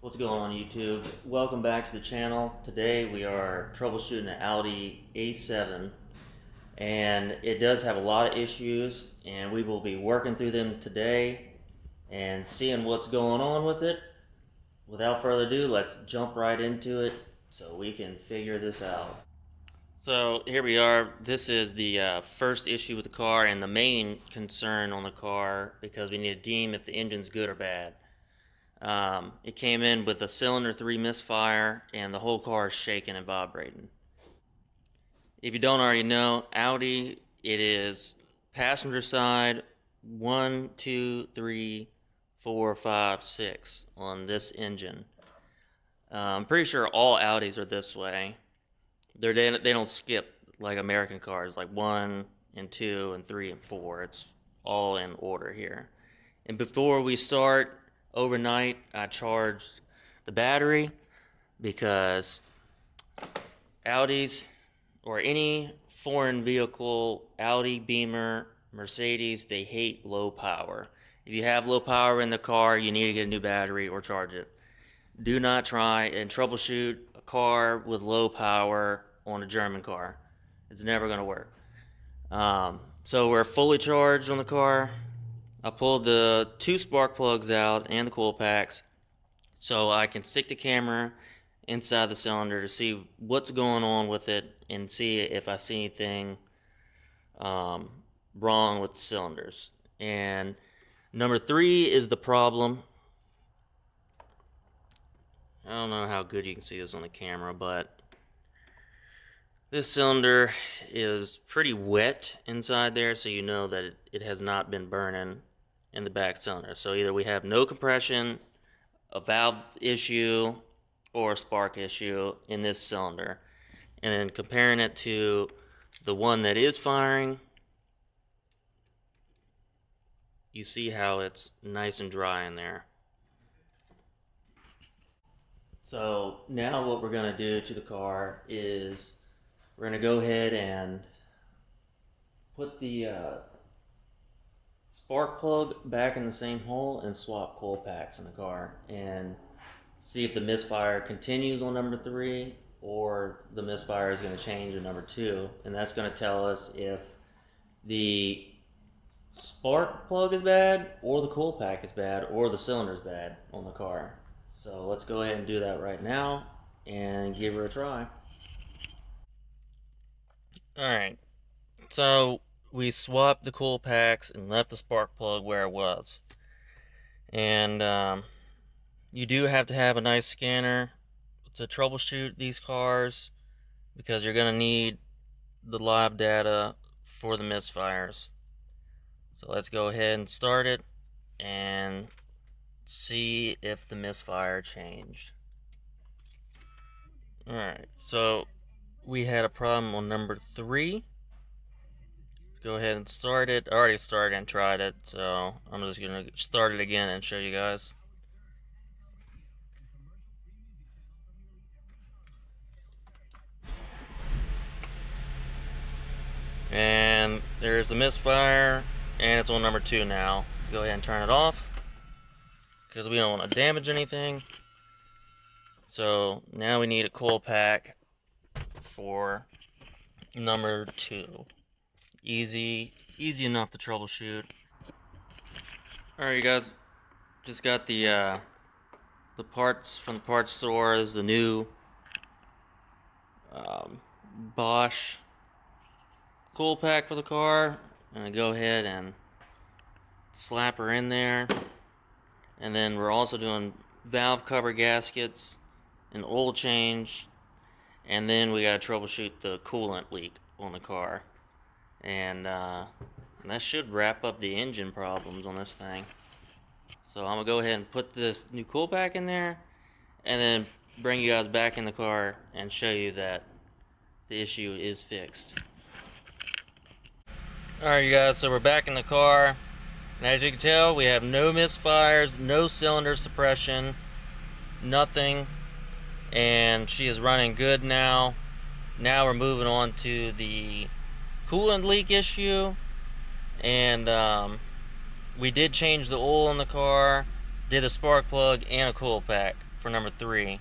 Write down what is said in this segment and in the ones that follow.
What's going on YouTube? Welcome back to the channel. Today we are troubleshooting the Audi A7 and it does have a lot of issues and we will be working through them today and seeing what's going on with it. Without further ado, let's jump right into it so we can figure this out. So here we are. This is the first issue with the car and the main concern on the car because we need to deem if the engine's good or bad. It came in with a cylinder 3 misfire and the whole car is shaking and vibrating. If you don't already know, Audi, it is passenger side 1, 2, 3, 4, 5, 6 on this engine. I'm pretty sure all Audis are this way. They don't skip like American cars, like 1 and 2 and 3 and 4. It's all in order here. And before we start, overnight I charged the battery because Audis or any foreign vehicle, Audi, Beamer, Mercedes, they hate low power. If you have low power in the car, you need to get a new battery or charge it. Do not try and troubleshoot a car with low power on a German car. It's never going to work. So we're fully charged on the car. I pulled the 2 spark plugs out and the coil packs so I can stick the camera inside the cylinder to see what's going on with it and see if I see anything wrong with the cylinders. And number 3 is the problem. I don't know how good you can see this on the camera, but this cylinder is pretty wet inside there, so you know that it has not been burning in the back cylinder. So either we have no compression, a valve issue, or a spark issue in this cylinder. And then comparing it to the one that is firing, you see how it's nice and dry in there. So now what we're going to do to the car is we're going to go ahead and put the spark plug back in the same hole and swap coil packs in the car and see if the misfire continues on number 3 or the misfire is going to change to number 2, and that's going to tell us if the spark plug is bad or the coil pack is bad or the cylinder is bad on the car. So let's go ahead and do that right now and give her a try. Alright, so we swapped the coil packs and left the spark plug where it was. And you do have to have a nice scanner to troubleshoot these cars because you're going to need the live data for the misfires. So let's go ahead and start it and see if the misfire changed. Alright, so we had a problem on number 3. Let's go ahead and start it. I already started and tried it, so I'm just going to start it again and show you guys. And there's a misfire, and it's on number 2 now. Go ahead and turn it off because we don't want to damage anything. So now we need a coil pack for number 2. Easy enough to troubleshoot. Alright, you guys, just got the parts from the parts store. This is the new Bosch coil pack for the car. I'm gonna go ahead and slap her in there, and then we're also doing valve cover gaskets, an oil change, and then we gotta troubleshoot the coolant leak on the car, and that should wrap up the engine problems on this thing. So I'm gonna go ahead and put this new coil pack in there, and then bring you guys back in the car and show you that the issue is fixed. Alright, you guys, so we're back in the car, and as you can tell, we have no misfires, no cylinder suppression, nothing, and she is running good now. Now we're moving on to the coolant leak issue, and we did change the oil in the car, did a spark plug and a coil pack. for number 3.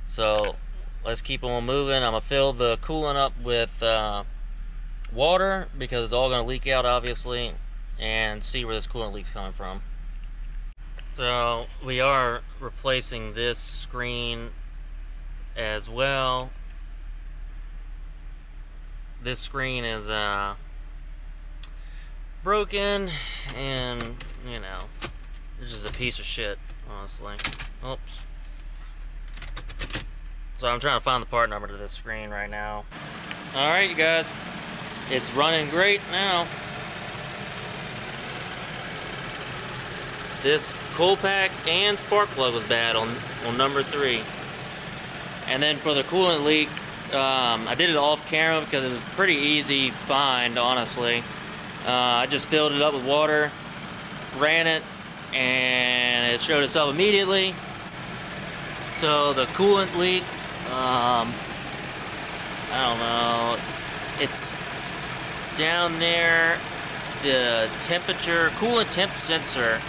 So let's keep on moving. I'm gonna fill the coolant up with water because it's all gonna leak out, obviously, and see where this coolant leak's coming from. So we are replacing this screen as well. This screen is broken, and you know, it's just a piece of shit, honestly. Oops. So I'm trying to find the part number to this screen right now. Alright, you guys, it's running great now. This cool pack and spark plug was bad on number 3. And then for the coolant leak, I did it off camera because it was pretty easy find, honestly. I just filled it up with water, ran it, and it showed itself immediately. So the coolant leak, I don't know, it's down there. It's the temperature, coolant temp sensor.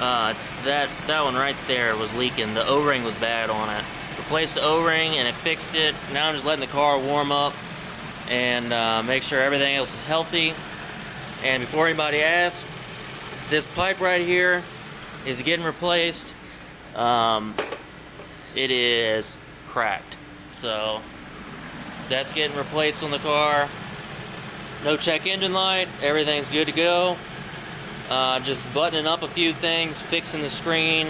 It's that one right there was leaking. The O-ring was bad on it. Replaced the O-ring and it fixed it. Now I'm just letting the car warm up and make sure everything else is healthy. And before anybody asks, this pipe right here is getting replaced. It is cracked, so that's getting replaced on the car. No check engine light, everything's good to go. Just buttoning up a few things, fixing the screen,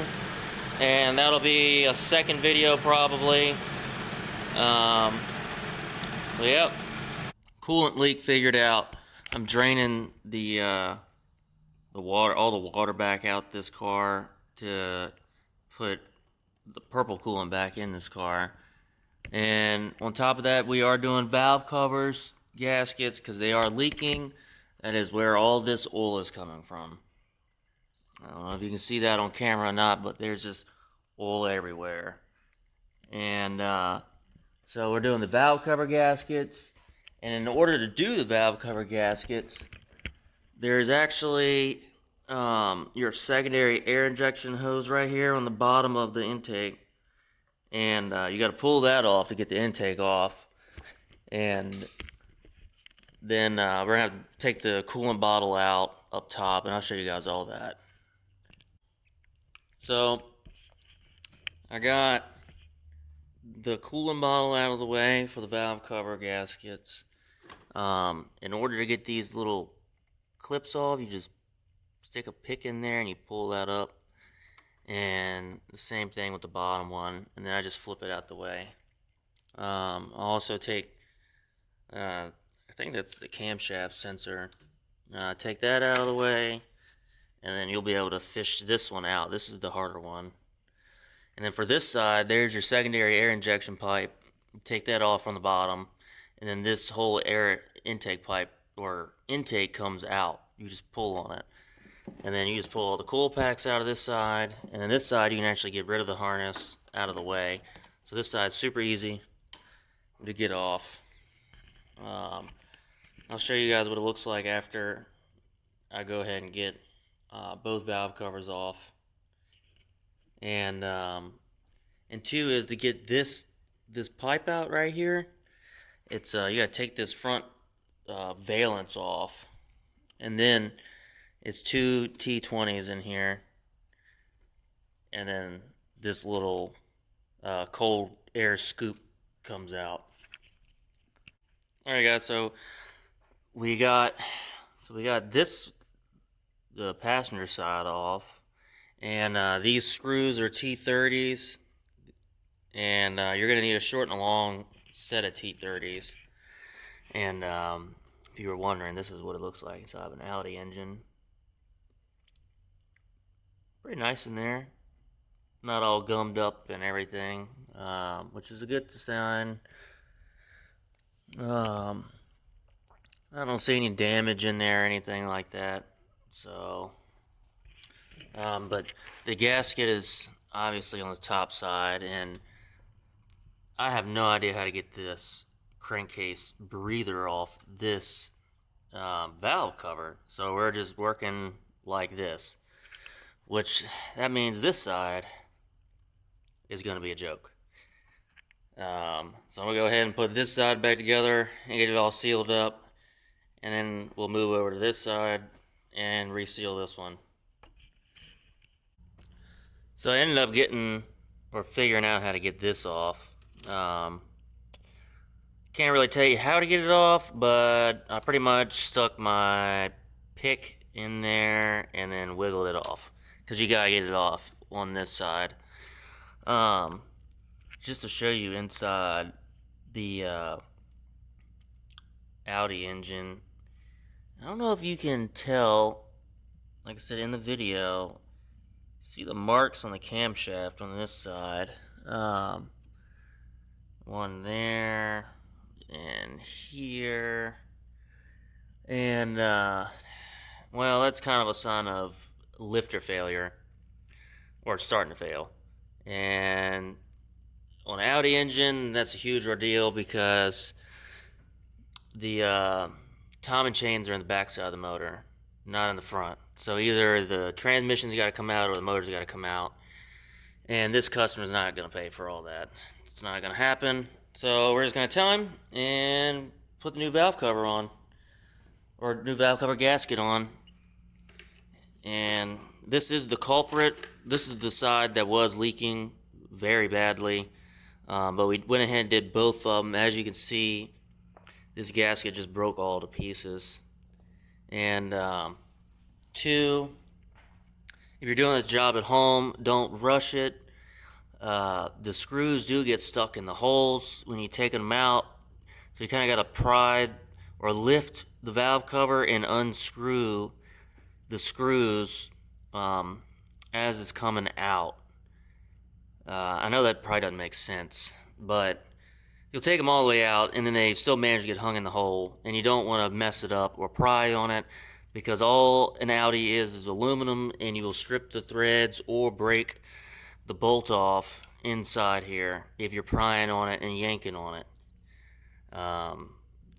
and that'll be a second video probably. Yep, coolant leak figured out. I'm draining the water, all the water back out this car to put the purple coolant back in this car. And on top of that, we are doing valve covers, gaskets, because they are leaking. That is where all this oil is coming from. I don't know if you can see that on camera or not, but there's just oil everywhere. And so we're doing the valve cover gaskets. And in order to do the valve cover gaskets, there's actually your secondary air injection hose right here on the bottom of the intake. And you got to pull that off to get the intake off. And then we're going to have to take the coolant bottle out up top, and I'll show you guys all that. So I got the coolant bottle out of the way for the valve cover gaskets. In order to get these little clips off, you just stick a pick in there and you pull that up. And the same thing with the bottom one, and then I just flip it out the way. I'll also take, I think that's the camshaft sensor. Take that out of the way, and then you'll be able to fish this one out. This is the harder one. And then for this side, there's your secondary air injection pipe. You take that off from the bottom, and then this whole air intake pipe or intake comes out. You just pull on it. And then you just pull all the cool packs out of this side, and then this side you can actually get rid of the harness out of the way. So this side's super easy to get off. I'll show you guys what it looks like after I go ahead and get both valve covers off. And two is to get this pipe out right here. It's you gotta take this front valance off, and then it's 2 T20s in here, and then this little cold air scoop comes out. Alright guys, so we got this, the passenger side off, and these screws are T30s, and you're gonna need a short and a long set of T30s. And if you were wondering, this is what it looks like inside of an Audi engine. Pretty nice in there, not all gummed up and everything, which is a good sign. I don't see any damage in there or anything like that. So, but the gasket is obviously on the top side, and I have no idea how to get this crankcase breather off this valve cover. So we're just working like this, which that means this side is going to be a joke. So I'm going to go ahead and put this side back together and get it all sealed up. And then we'll move over to this side and reseal this one. So I ended up figuring out how to get this off. Can't really tell you how to get it off, but I pretty much stuck my pick in there and then wiggled it off. Because you gotta get it off on this side. Just to show you inside the Audi engine. I don't know if you can tell, like I said in the video, see the marks on the camshaft on this side. One there and here. And, well, that's kind of a sign of lifter failure, or starting to fail. And on an Audi engine, that's a huge ordeal because the timing chains are in the back side of the motor, not in the front. So either the transmission's got to come out or the motor's got to come out. And this customer's not going to pay for all that. It's not going to happen. So we're just going to tell him and put the new valve cover on, or new valve cover gasket on. And this is the culprit. This is the side that was leaking very badly. But we went ahead and did both of them. As you can see, this gasket just broke all to pieces. And two, if you're doing this job at home, don't rush it. The screws do get stuck in the holes when you take them out. So you kind of got to pry or lift the valve cover and unscrew the screws as it's coming out. I know that probably doesn't make sense, but you'll take them all the way out and then they still manage to get hung in the hole, and you don't want to mess it up or pry on it, because all an Audi is aluminum, and you will strip the threads or break the bolt off inside here if you're prying on it and yanking on it.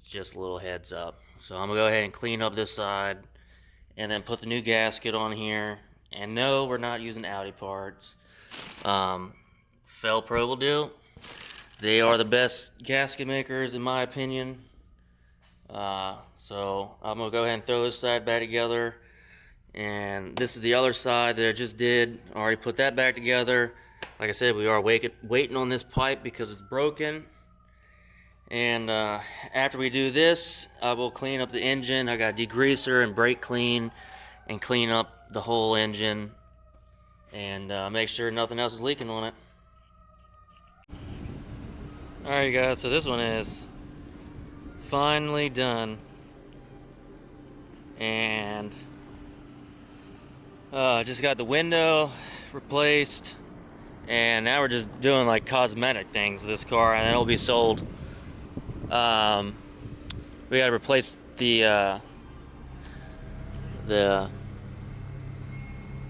Just a little heads up. So I'm gonna go ahead and clean up this side and then put the new gasket on here. And no, we're not using Audi parts. Felpro will do. They are the best gasket makers in my opinion. So I'm gonna go ahead and throw this side back together, and this is the other side that I just did. I already put that back together. Like I said, we are waiting on this pipe because it's broken. And after we do this, I will clean up the engine. I got degreaser and brake clean and clean up the whole engine and make sure nothing else is leaking on it. Alright guys, so this one is finally done. And just got the window replaced, and now we're just doing like cosmetic things with this car, and it'll be sold. We gotta replace the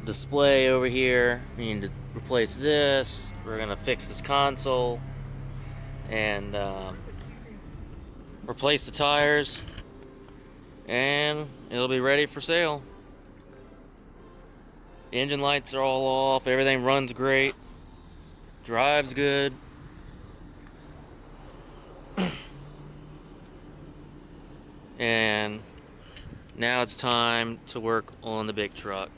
display over here. We need to replace this. We're gonna fix this console and replace the tires, and it'll be ready for sale. Engine lights are all off. Everything runs great. Drives good. And now it's time to work on the big truck.